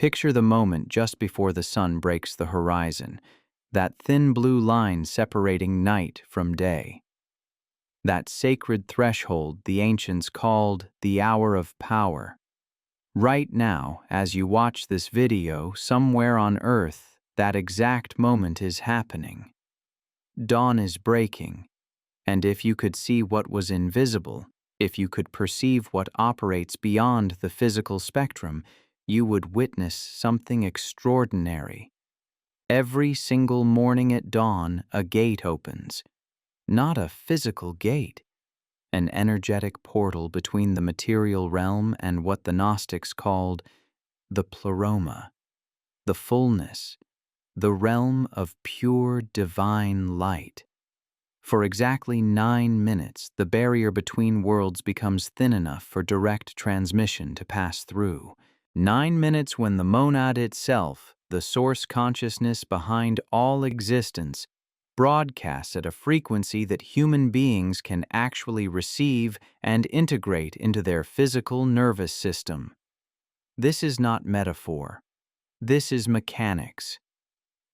Picture the moment just before the sun breaks the horizon, that thin blue line separating night from day. That sacred threshold the ancients called the hour of power. Right now, as you watch this video, somewhere on Earth, that exact moment is happening. Dawn is breaking, and if you could see what was invisible, if you could perceive what operates beyond the physical spectrum, you would witness something extraordinary. Every single morning at dawn, a gate opens. Not a physical gate, an energetic portal between the material realm and what the Gnostics called the pleroma, the fullness, the realm of pure divine light. For exactly 9 minutes, the barrier between worlds becomes thin enough for direct transmission to pass through. 9 minutes when the monad itself, the source consciousness behind all existence, broadcasts at a frequency that human beings can actually receive and integrate into their physical nervous system. This is not metaphor. This is mechanics.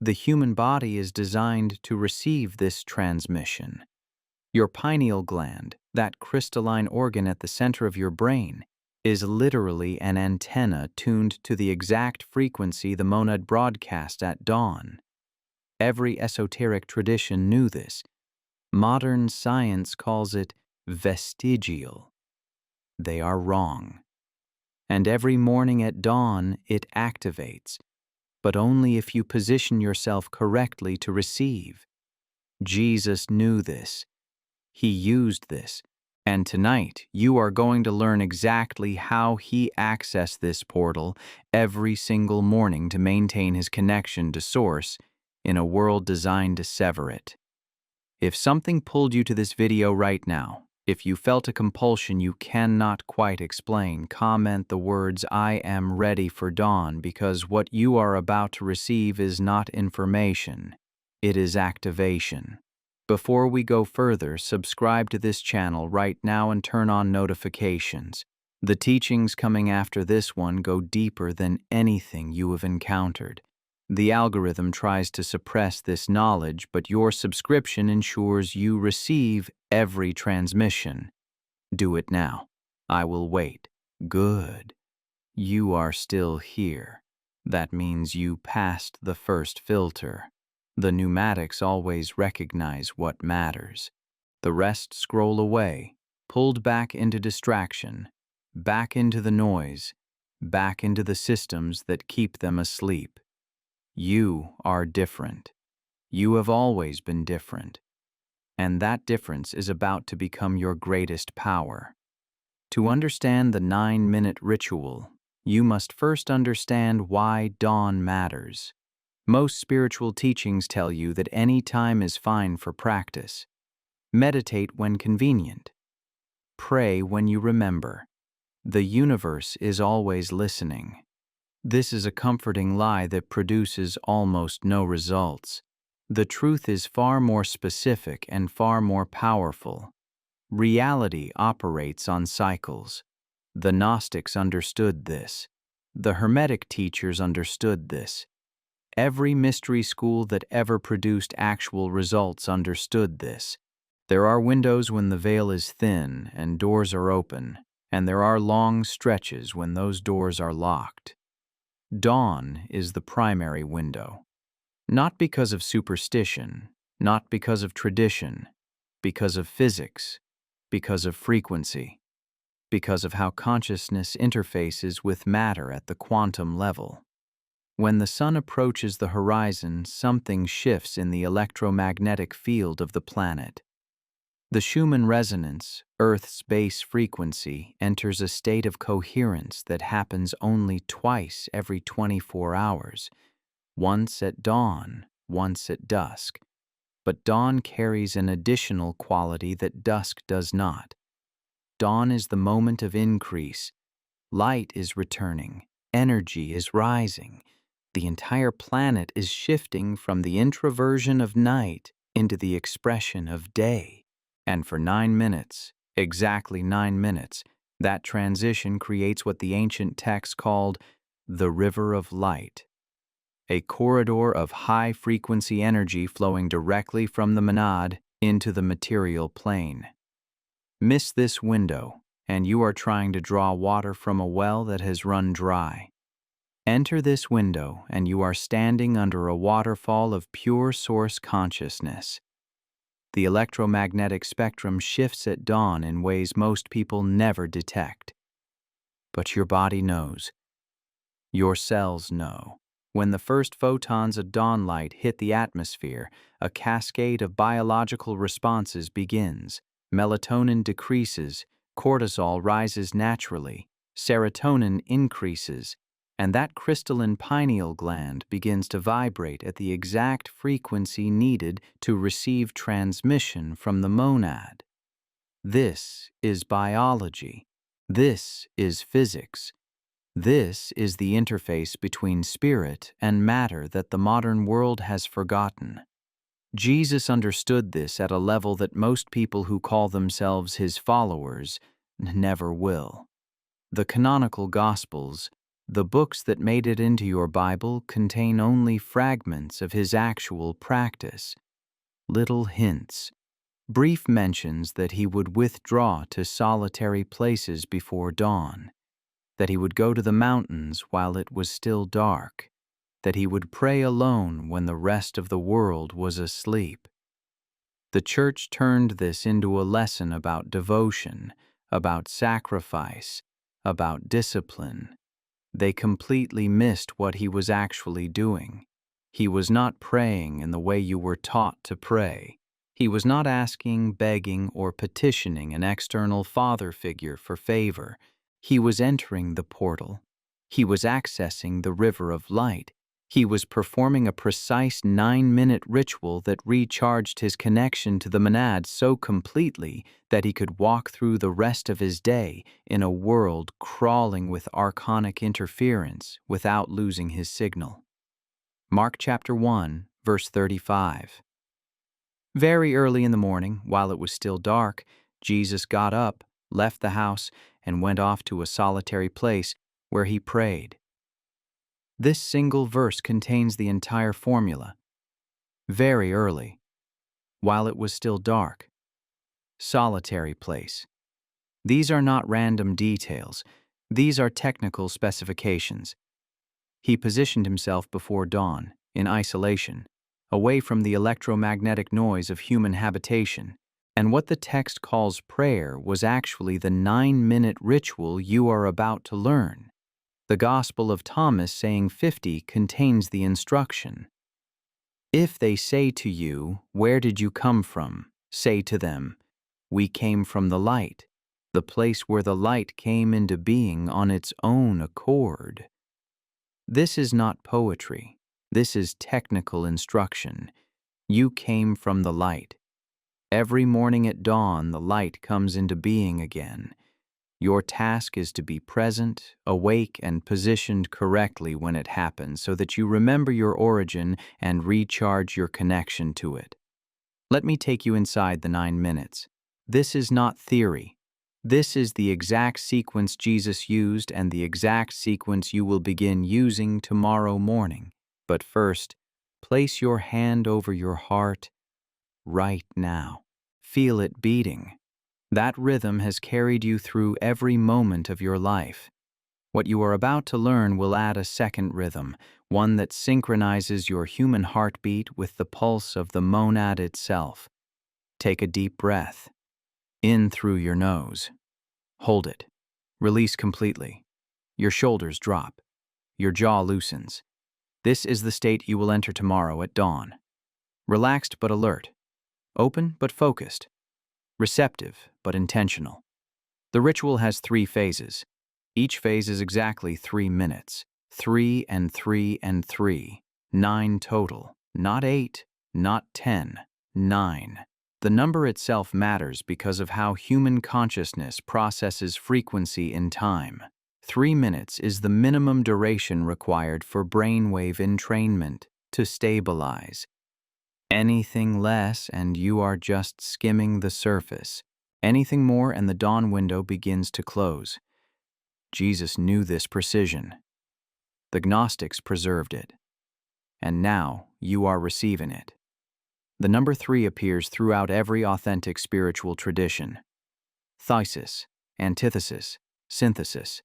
The human body is designed to receive this transmission. Your pineal gland, that crystalline organ at the center of your brain, is literally an antenna tuned to the exact frequency the monad broadcasts at dawn. Every esoteric tradition knew this. Modern science calls it vestigial. They are wrong. And every morning at dawn, it activates, but only if you position yourself correctly to receive. Jesus knew this. He used this. And tonight, you are going to learn exactly how he accessed this portal every single morning to maintain his connection to Source in a world designed to sever it. If something pulled you to this video right now, if you felt a compulsion you cannot quite explain, comment the words "I am ready for dawn," because what you are about to receive is not information, it is activation. Before we go further, subscribe to this channel right now and turn on notifications. The teachings coming after this one go deeper than anything you have encountered. The algorithm tries to suppress this knowledge, but your subscription ensures you receive every transmission. Do it now. I will wait. Good. You are still here. That means you passed the first filter. The pneumatics always recognize what matters. The rest scroll away, pulled back into distraction, back into the noise, back into the systems that keep them asleep. You are different. You have always been different. And that difference is about to become your greatest power. To understand the 9-minute ritual, you must first understand why dawn matters. Most spiritual teachings tell you that any time is fine for practice. Meditate when convenient. Pray when you remember. The universe is always listening. This is a comforting lie that produces almost no results. The truth is far more specific and far more powerful. Reality operates on cycles. The Gnostics understood this. The Hermetic teachers understood this. Every mystery school that ever produced actual results understood this. There are windows when the veil is thin and doors are open, and there are long stretches when those doors are locked. Dawn is the primary window. Not because of superstition, not because of tradition, because of physics, because of frequency, because of how consciousness interfaces with matter at the quantum level. When the sun approaches the horizon, something shifts in the electromagnetic field of the planet. The Schumann resonance, Earth's base frequency, enters a state of coherence that happens only twice every 24 hours, once at dawn, once at dusk. But dawn carries an additional quality that dusk does not. Dawn is the moment of increase. Light is returning. Energy is rising. The entire planet is shifting from the introversion of night into the expression of day. And for 9 minutes, exactly 9 minutes, that transition creates what the ancient texts called the river of light, a corridor of high-frequency energy flowing directly from the monad into the material plane. Miss this window, and you are trying to draw water from a well that has run dry. Enter this window, and you are standing under a waterfall of pure source consciousness. The electromagnetic spectrum shifts at dawn in ways most people never detect. But your body knows. Your cells know. When the first photons of dawn light hit the atmosphere, a cascade of biological responses begins. Melatonin decreases, cortisol rises naturally, serotonin increases, and that crystalline pineal gland begins to vibrate at the exact frequency needed to receive transmission from the monad. This is biology. This is physics. This is the interface between spirit and matter that the modern world has forgotten. Jesus understood this at a level that most people who call themselves his followers never will. The canonical Gospels, the books that made it into your Bible, contain only fragments of his actual practice, little hints, brief mentions that he would withdraw to solitary places before dawn, that he would go to the mountains while it was still dark, that he would pray alone when the rest of the world was asleep. The Church turned this into a lesson about devotion, about sacrifice, about discipline. They completely missed what he was actually doing. He was not praying in the way you were taught to pray. He was not asking, begging, or petitioning an external father figure for favor. He was entering the portal. He was accessing the river of light. He was performing a precise 9-minute ritual that recharged his connection to the monad so completely that he could walk through the rest of his day in a world crawling with archonic interference without losing his signal. Mark chapter 1, verse 35. Very early in the morning, while it was still dark, Jesus got up, left the house, and went off to a solitary place where he prayed. This single verse contains the entire formula. Very early, while it was still dark. Solitary place. These are not random details. These are technical specifications. He positioned himself before dawn, in isolation, away from the electromagnetic noise of human habitation, and what the text calls prayer was actually the 9-minute ritual you are about to learn. The Gospel of Thomas, saying 50, contains the instruction. If they say to you, "Where did you come from?" say to them, "We came from the light, the place where the light came into being on its own accord." This is not poetry. This is technical instruction. You came from the light. Every morning at dawn, the light comes into being again. Your task is to be present, awake, and positioned correctly when it happens so that you remember your origin and recharge your connection to it. Let me take you inside the 9 minutes. This is not theory. This is the exact sequence Jesus used and the exact sequence you will begin using tomorrow morning. But first, place your hand over your heart right now. Feel it beating. That rhythm has carried you through every moment of your life. What you are about to learn will add a second rhythm, one that synchronizes your human heartbeat with the pulse of the monad itself. Take a deep breath. In through your nose. Hold it. Release completely. Your shoulders drop. Your jaw loosens. This is the state you will enter tomorrow at dawn. Relaxed but alert. Open but focused. Receptive but intentional. The ritual has 3 phases. Each phase is exactly 3 minutes. 3 and 3 and 3. 9 total. Not 8, not 10. 9. The number itself matters because of how human consciousness processes frequency in time. 3 minutes is the minimum duration required for brainwave entrainment to stabilize. Anything less and you are just skimming the surface. Anything more and the dawn window begins to close. Jesus knew this precision. The Gnostics preserved it. And now you are receiving it. The number 3 appears throughout every authentic spiritual tradition. Thesis, antithesis, synthesis.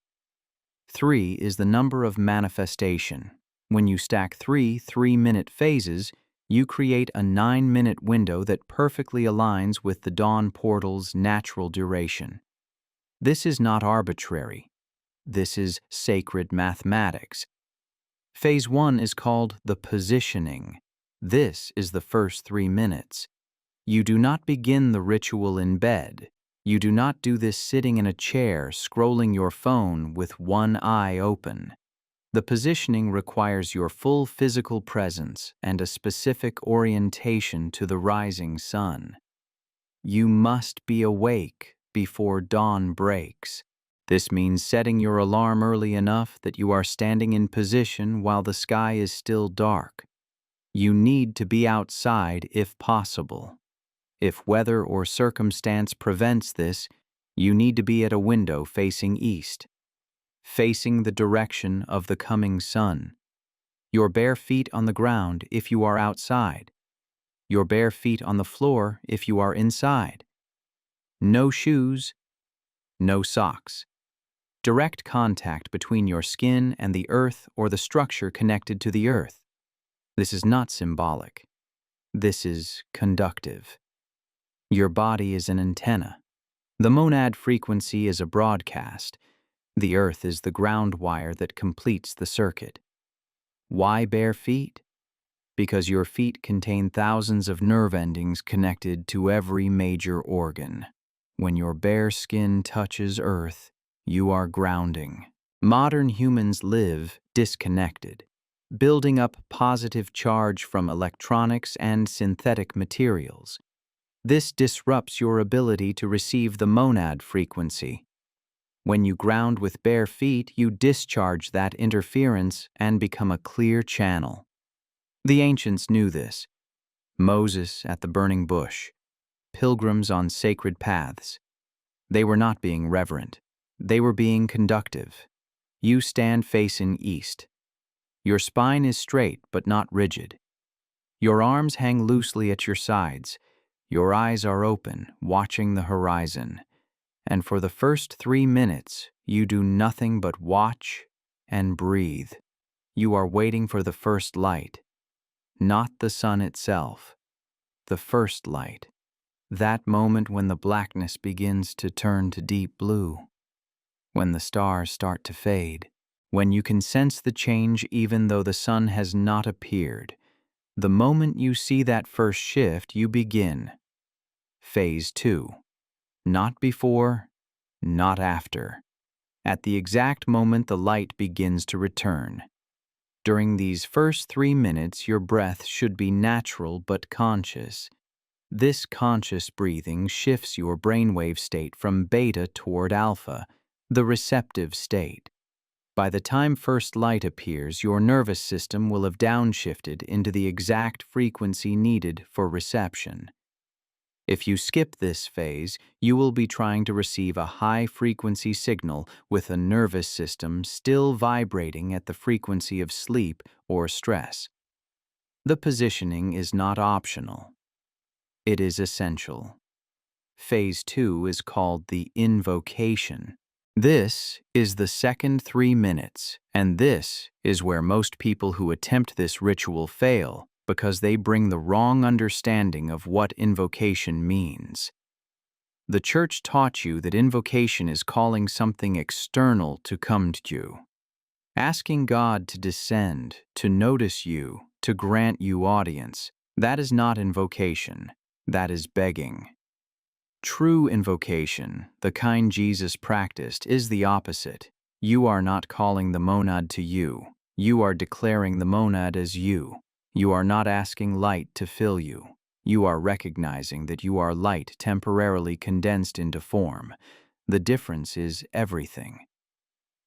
3 is the number of manifestation. When you stack 3 3-minute phases, you create a 9-minute window that perfectly aligns with the dawn portal's natural duration. This is not arbitrary. This is sacred mathematics. Phase 1 is called the positioning. This is the first 3 minutes. You do not begin the ritual in bed. You do not do this sitting in a chair, scrolling your phone with one eye open. The positioning requires your full physical presence and a specific orientation to the rising sun. You must be awake before dawn breaks. This means setting your alarm early enough that you are standing in position while the sky is still dark. You need to be outside if possible. If weather or circumstance prevents this, you need to be at a window facing east, facing the direction of the coming sun. Your bare feet on the ground if you are outside. Your bare feet on the floor if you are inside. No shoes, no socks. Direct contact between your skin and the earth or the structure connected to the earth. This is not symbolic. This is conductive. Your body is an antenna. The monad frequency is a broadcast. The earth is the ground wire that completes the circuit. Why bare feet? Because your feet contain thousands of nerve endings connected to every major organ. When your bare skin touches earth, you are grounding. Modern humans live disconnected, building up positive charge from electronics and synthetic materials. This disrupts your ability to receive the monad frequency. When you ground with bare feet, you discharge that interference and become a clear channel. The ancients knew this. Moses at the burning bush, pilgrims on sacred paths. They were not being reverent. They were being conductive. You stand facing east. Your spine is straight but not rigid. Your arms hang loosely at your sides. Your eyes are open, watching the horizon. And for the first 3 minutes, you do nothing but watch and breathe. You are waiting for the first light, not the sun itself. The first light. That moment when the blackness begins to turn to deep blue. When the stars start to fade. When you can sense the change even though the sun has not appeared. The moment you see that first shift, you begin. Phase 2. Not before, not after. At the exact moment the light begins to return. During these first 3 minutes, your breath should be natural but conscious. This conscious breathing shifts your brainwave state from beta toward alpha, the receptive state. By the time first light appears, your nervous system will have downshifted into the exact frequency needed for reception. If you skip this phase, you will be trying to receive a high-frequency signal with a nervous system still vibrating at the frequency of sleep or stress. The positioning is not optional. It is essential. Phase 2 is called the invocation. This is the second 3 minutes, and this is where most people who attempt this ritual fail, because they bring the wrong understanding of what invocation means. The church taught you that invocation is calling something external to come to you, asking God to descend, to notice you, to grant you audience. That is not invocation. That is begging. True invocation, the kind Jesus practiced, is the opposite. You are not calling the monad to you. You are declaring the monad as you. You are not asking light to fill you. You are recognizing that you are light temporarily condensed into form. The difference is everything.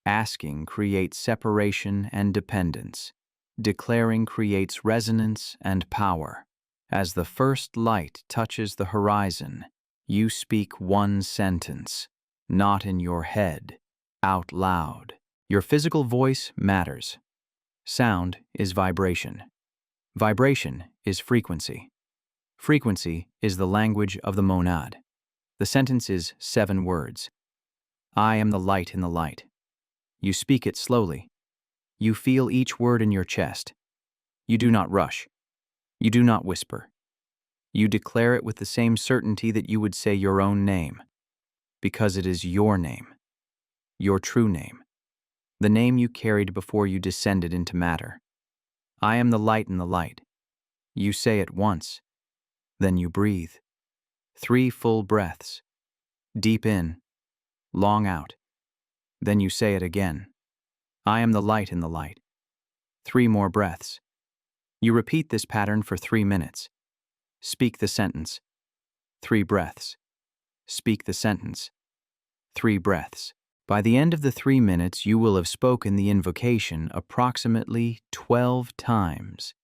Asking creates separation and dependence. Declaring creates resonance and power. As the first light touches the horizon, you speak one sentence, not in your head, out loud. Your physical voice matters. Sound is vibration. Vibration is frequency. Frequency is the language of the monad. The sentence is 7 words. I am the light in the light. You speak it slowly. You feel each word in your chest. You do not rush. You do not whisper. You declare it with the same certainty that you would say your own name, because it is your name, your true name, the name you carried before you descended into matter. I am the light in the light. You say it once, then you breathe. 3 full breaths. Deep in, long out. Then you say it again. I am the light in the light. 3 more breaths. You repeat this pattern for 3 minutes. Speak the sentence. 3 breaths. Speak the sentence. 3 breaths. By the end of the 3 minutes, you will have spoken the invocation approximately 12 times,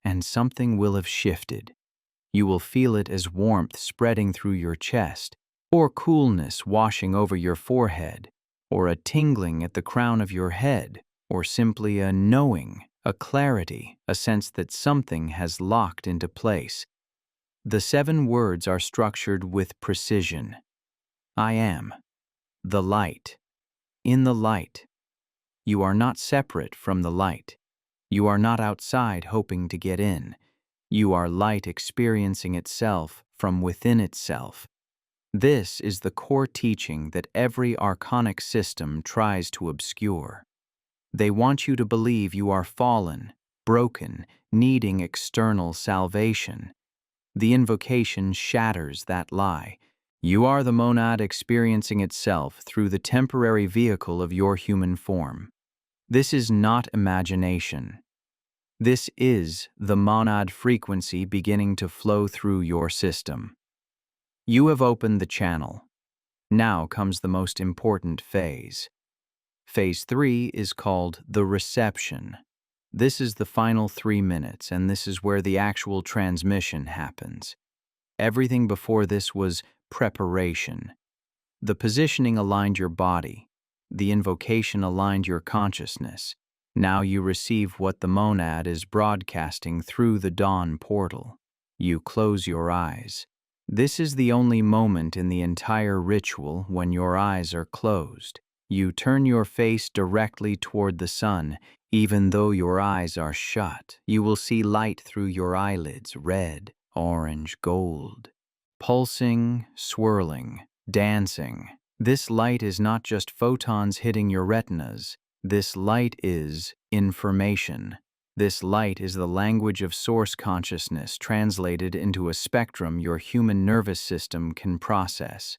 and something will have shifted. You will feel it as warmth spreading through your chest, or coolness washing over your forehead, or a tingling at the crown of your head, or simply a knowing, a clarity, a sense that something has locked into place. The 7 words are structured with precision. I am the light. In the light. You are not separate from the light. You are not outside hoping to get in. You are light experiencing itself from within itself. This is the core teaching that every archonic system tries to obscure. They want you to believe you are fallen, broken, needing external salvation. The invocation shatters that lie. You are the monad experiencing itself through the temporary vehicle of your human form. This is not imagination. This is the monad frequency beginning to flow through your system. You have opened the channel. Now comes the most important phase. Phase 3 is called the reception. This is the final 3 minutes, and this is where the actual transmission happens. Everything before this was preparation. The positioning aligned your body. The invocation aligned your consciousness. Now you receive what the monad is broadcasting through the dawn portal. You close your eyes. This is the only moment in the entire ritual when your eyes are closed. You turn your face directly toward the sun. Even though your eyes are shut, you will see light through your eyelids, red, orange, gold. Pulsing, swirling, dancing. This light is not just photons hitting your retinas. This light is information. This light is the language of source consciousness translated into a spectrum your human nervous system can process.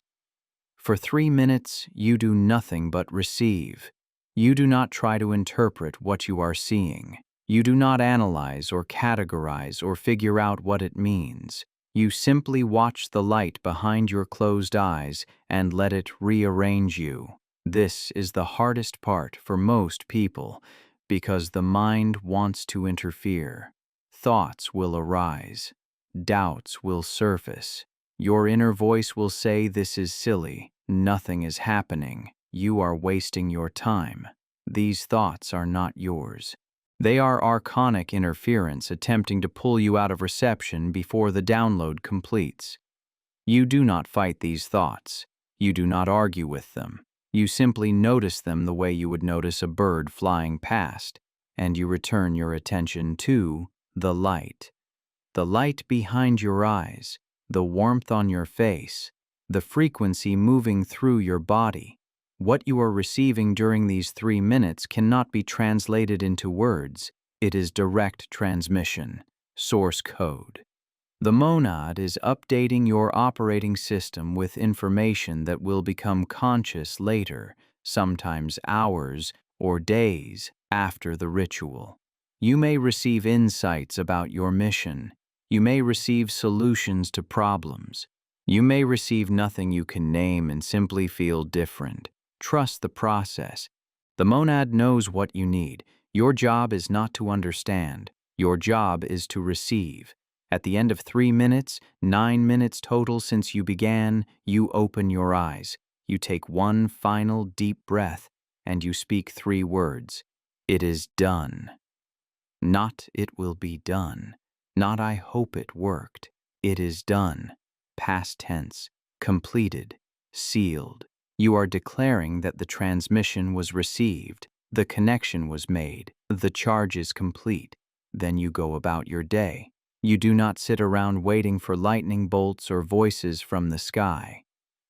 For 3 minutes, you do nothing but receive. You do not try to interpret what you are seeing. You do not analyze or categorize or figure out what it means. You simply watch the light behind your closed eyes and let it rearrange you. This is the hardest part for most people because the mind wants to interfere. Thoughts will arise. Doubts will surface. Your inner voice will say this is silly. Nothing is happening. You are wasting your time. These thoughts are not yours. They are archonic interference attempting to pull you out of reception before the download completes. You do not fight these thoughts. You do not argue with them. You simply notice them the way you would notice a bird flying past, and you return your attention to the light. The light behind your eyes, the warmth on your face, the frequency moving through your body. What you are receiving during these 3 minutes cannot be translated into words. It is direct transmission, source code. The monad is updating your operating system with information that will become conscious later, sometimes hours or days after the ritual. You may receive insights about your mission. You may receive solutions to problems. You may receive nothing you can name and simply feel different. Trust the process. The monad knows what you need. Your job is not to understand. Your job is to receive. At the end of 3 minutes, 9 minutes total since you began, you open your eyes. You take one final deep breath, and you speak 3 words. It is done. Not "it will be done," not "I hope it worked." It is done. Past tense. Completed. Sealed. You are declaring that the transmission was received, the connection was made, the charge is complete. Then you go about your day. You do not sit around waiting for lightning bolts or voices from the sky.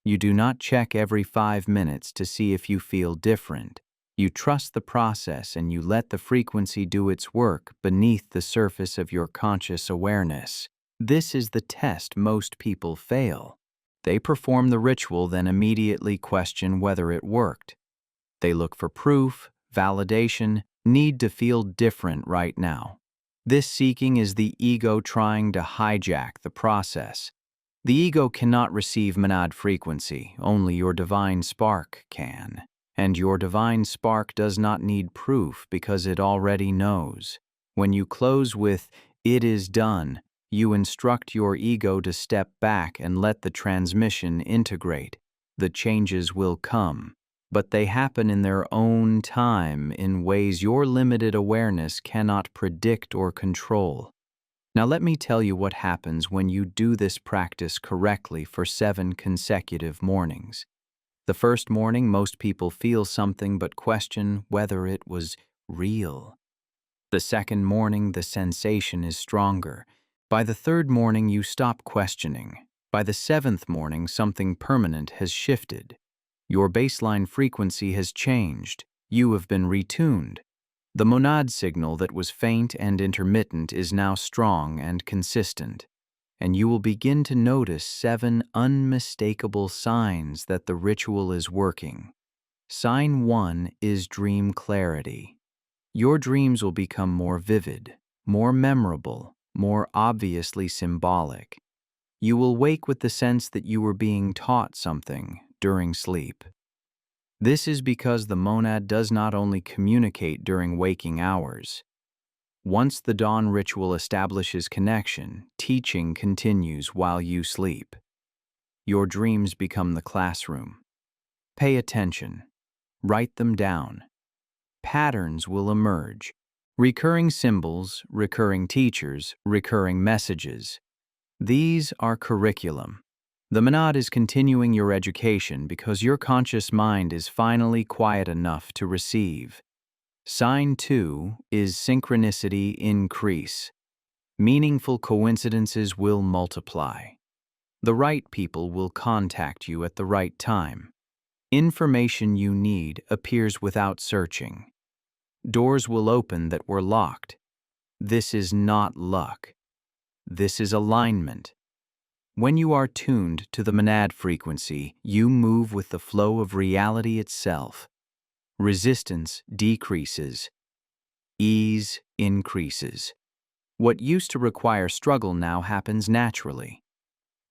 You do not check every 5 minutes to see if you feel different. You trust the process and you let the frequency do its work beneath the surface of your conscious awareness. This is the test most people fail. They perform the ritual, then immediately question whether it worked. They look for proof, validation, need to feel different right now. This seeking is the ego trying to hijack the process. The ego cannot receive monad frequency, only your divine spark can. And your divine spark does not need proof because it already knows. When you close with, "It is done," you instruct your ego to step back and let the transmission integrate. The changes will come, but they happen in their own time in ways your limited awareness cannot predict or control. Now let me tell you what happens when you do this practice correctly for 7 consecutive mornings. The first morning, most people feel something but question whether it was real. The second morning, the sensation is stronger. By the third morning, you stop questioning. By the 7th morning, something permanent has shifted. Your baseline frequency has changed. You have been retuned. The monad signal that was faint and intermittent is now strong and consistent. And you will begin to notice 7 unmistakable signs that the ritual is working. Sign 1 is dream clarity. Your dreams will become more vivid, more memorable, more obviously symbolic. You will wake with the sense that you were being taught something during sleep. This is because the monad does not only communicate during waking hours. Once the dawn ritual establishes connection, teaching continues while you sleep. Your dreams become the classroom. Pay attention. Write them down. Patterns will emerge. Recurring symbols, recurring teachers, recurring messages. These are curriculum. The monad is continuing your education because your conscious mind is finally quiet enough to receive. Sign 2 is synchronicity increase. Meaningful coincidences will multiply. The right people will contact you at the right time. Information you need appears without searching. Doors will open that were locked. This is not luck. This is alignment. When you are tuned to the monad frequency, you move with the flow of reality itself. Resistance decreases. Ease increases. What used to require struggle now happens naturally.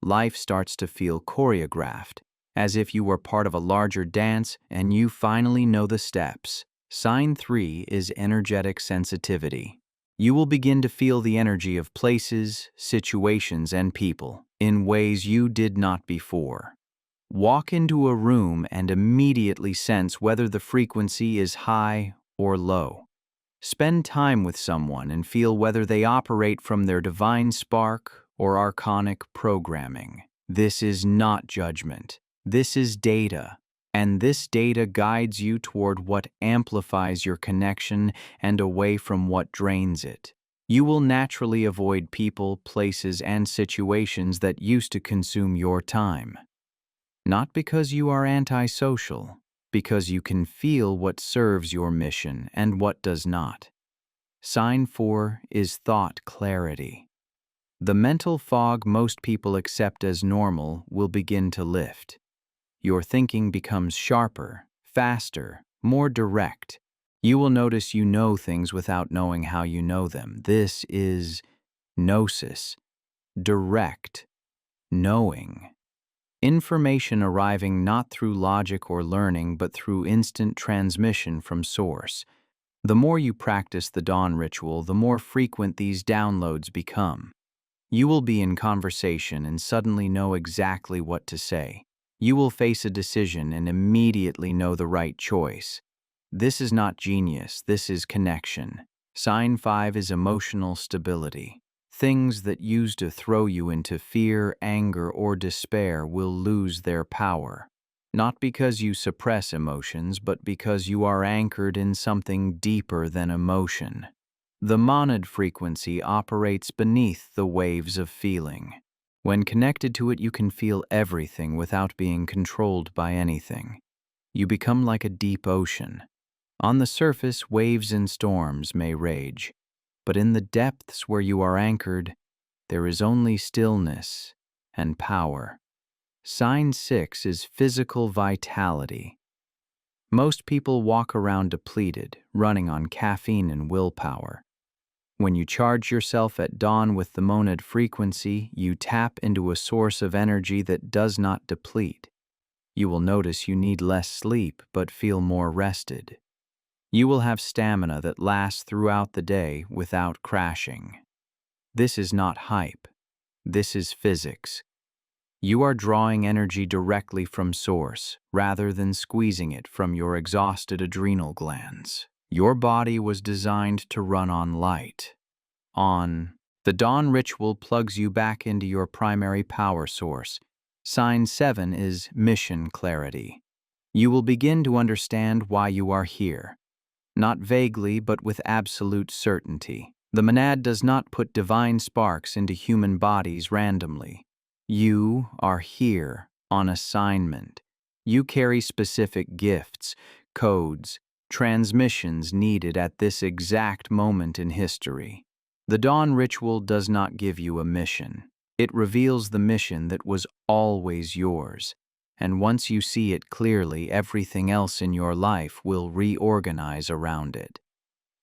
Life starts to feel choreographed, as if you were part of a larger dance and you finally know the steps. Sign 3 is energetic sensitivity. You will begin to feel the energy of places, situations, and people in ways you did not before. Walk into a room and immediately sense whether the frequency is high or low. Spend time with someone and feel whether they operate from their divine spark or archonic programming. This is not judgment. This is data. And this data guides you toward what amplifies your connection and away from what drains it. You will naturally avoid people, places, and situations that used to consume your time. Not because you are antisocial, because you can feel what serves your mission and what does not. Sign 4 is thought clarity. The mental fog most people accept as normal will begin to lift. Your thinking becomes sharper, faster, more direct. You will notice you know things without knowing how you know them. This is gnosis, direct knowing. Information arriving not through logic or learning, but through instant transmission from source. The more you practice the dawn ritual, the more frequent these downloads become. You will be in conversation and suddenly know exactly what to say. You will face a decision and immediately know the right choice. This is not genius, this is connection. Sign 5 is emotional stability. Things that used to throw you into fear, anger, or despair will lose their power. Not because you suppress emotions, but because you are anchored in something deeper than emotion. The monad frequency operates beneath the waves of feeling. When connected to it, you can feel everything without being controlled by anything. You become like a deep ocean. On the surface, waves and storms may rage, but in the depths where you are anchored, there is only stillness and power. Sign 6 is physical vitality. Most people walk around depleted, running on caffeine and willpower. When you charge yourself at dawn with the monad frequency, you tap into a source of energy that does not deplete. You will notice you need less sleep but feel more rested. You will have stamina that lasts throughout the day without crashing. This is not hype. This is physics. You are drawing energy directly from source, rather than squeezing it from your exhausted adrenal glands. Your body was designed to run on light. The dawn ritual plugs you back into your primary power source. Sign 7 is mission clarity. You will begin to understand why you are here. Not vaguely, but with absolute certainty. The monad does not put divine sparks into human bodies randomly. You are here on assignment. You carry specific gifts, codes, transmissions needed at this exact moment in history. The dawn ritual does not give you a mission. It reveals the mission that was always yours. And once you see it clearly, everything else in your life will reorganize around it.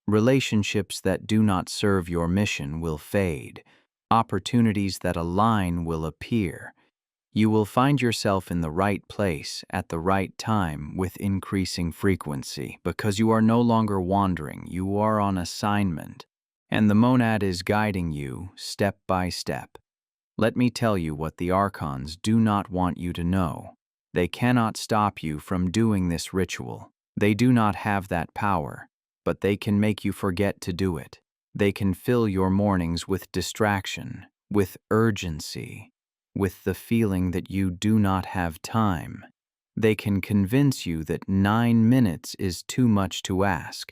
Relationships that do not serve your mission will fade. Opportunities that align will appear. You will find yourself in the right place at the right time with increasing frequency because you are no longer wandering, you are on assignment, and the monad is guiding you step by step. Let me tell you what the archons do not want you to know. They cannot stop you from doing this ritual. They do not have that power, but they can make you forget to do it. They can fill your mornings with distraction, with urgency, with the feeling that you do not have time. They can convince you that 9 minutes is too much to ask,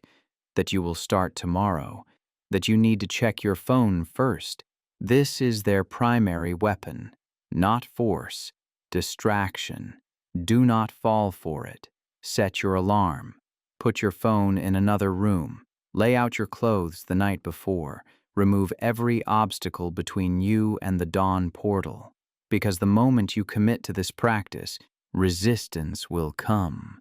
that you will start tomorrow, that you need to check your phone first. This is their primary weapon, not force, distraction. Do not fall for it. Set your alarm. Put your phone in another room. Lay out your clothes the night before. Remove every obstacle between you and the dawn portal. Because the moment you commit to this practice, resistance will come.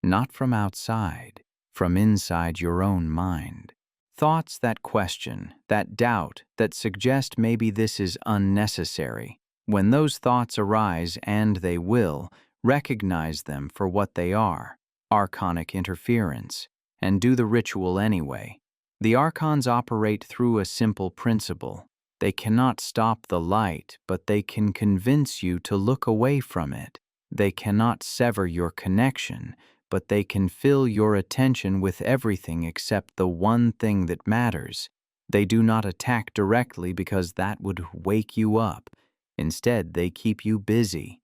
Not from outside, from inside your own mind. Thoughts that question, that doubt, that suggest maybe this is unnecessary. When those thoughts arise, and they will, recognize them for what they are, archonic interference, and do the ritual anyway. The archons operate through a simple principle. They cannot stop the light, but they can convince you to look away from it. They cannot sever your connection, but they can fill your attention with everything except the one thing that matters. They do not attack directly because that would wake you up. Instead, they keep you busy,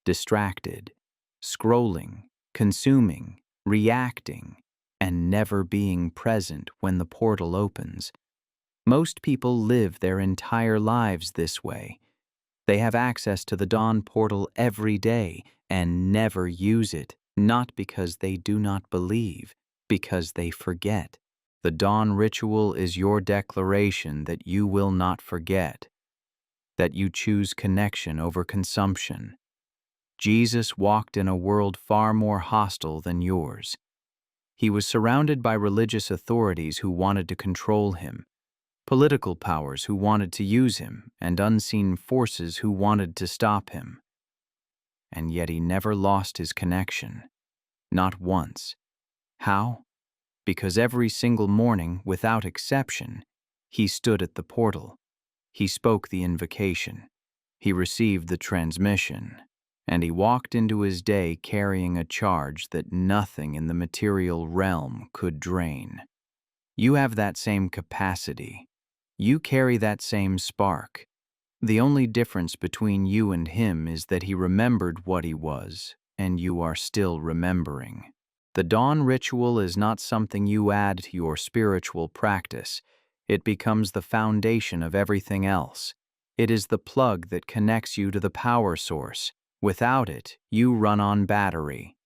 distracted, scrolling, consuming, reacting, and never being present when the portal opens. Most people live their entire lives this way. They have access to the dawn portal every day and never use it, not because they do not believe, because they forget. The dawn ritual is your declaration that you will not forget, that you choose connection over consumption. Jesus walked in a world far more hostile than yours. He was surrounded by religious authorities who wanted to control him, political powers who wanted to use him, and unseen forces who wanted to stop him. And yet he never lost his connection. Not once. How? Because every single morning, without exception, he stood at the portal. He spoke the invocation. He received the transmission. And he walked into his day carrying a charge that nothing in the material realm could drain. You have that same capacity. You carry that same spark. The only difference between you and him is that he remembered what he was, and you are still remembering. The dawn ritual is not something you add to your spiritual practice. It becomes the foundation of everything else. It is the plug that connects you to the power source. Without it, you run on battery.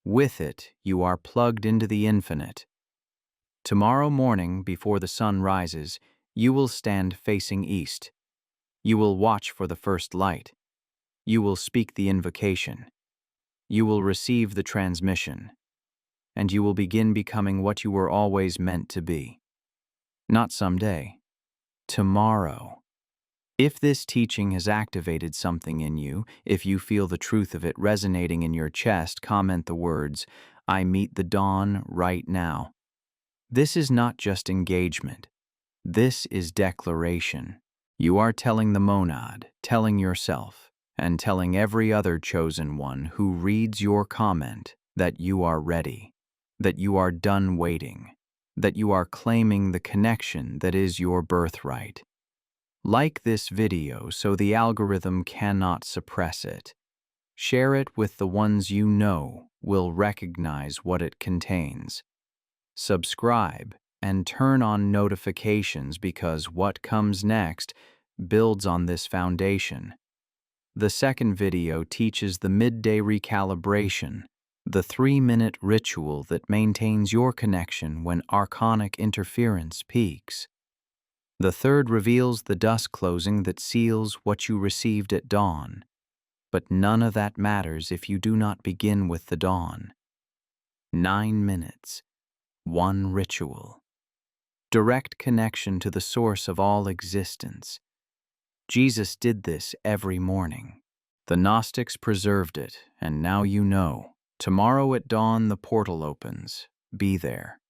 With it, you are plugged into the infinite. Tomorrow morning, before the sun rises, you will stand facing east. You will watch for the first light. You will speak the invocation. You will receive the transmission. And you will begin becoming what you were always meant to be. Not someday. Tomorrow. If this teaching has activated something in you, if you feel the truth of it resonating in your chest, comment the words, "I meet the dawn right now." This is not just engagement. This is declaration. You are telling the monad, telling yourself, and telling every other chosen one who reads your comment that you are ready, that you are done waiting, that you are claiming the connection that is your birthright. Like this video so the algorithm cannot suppress it. Share it with the ones you know will recognize what it contains. Subscribe and turn on notifications because what comes next builds on this foundation. The second video teaches the midday recalibration, the 3-minute ritual that maintains your connection when archonic interference peaks. The third reveals the dusk closing that seals what you received at dawn. But none of that matters if you do not begin with the dawn. 9 minutes, one ritual. Direct connection to the source of all existence. Jesus did this every morning. The Gnostics preserved it, and now you know. Tomorrow at dawn the portal opens. Be there.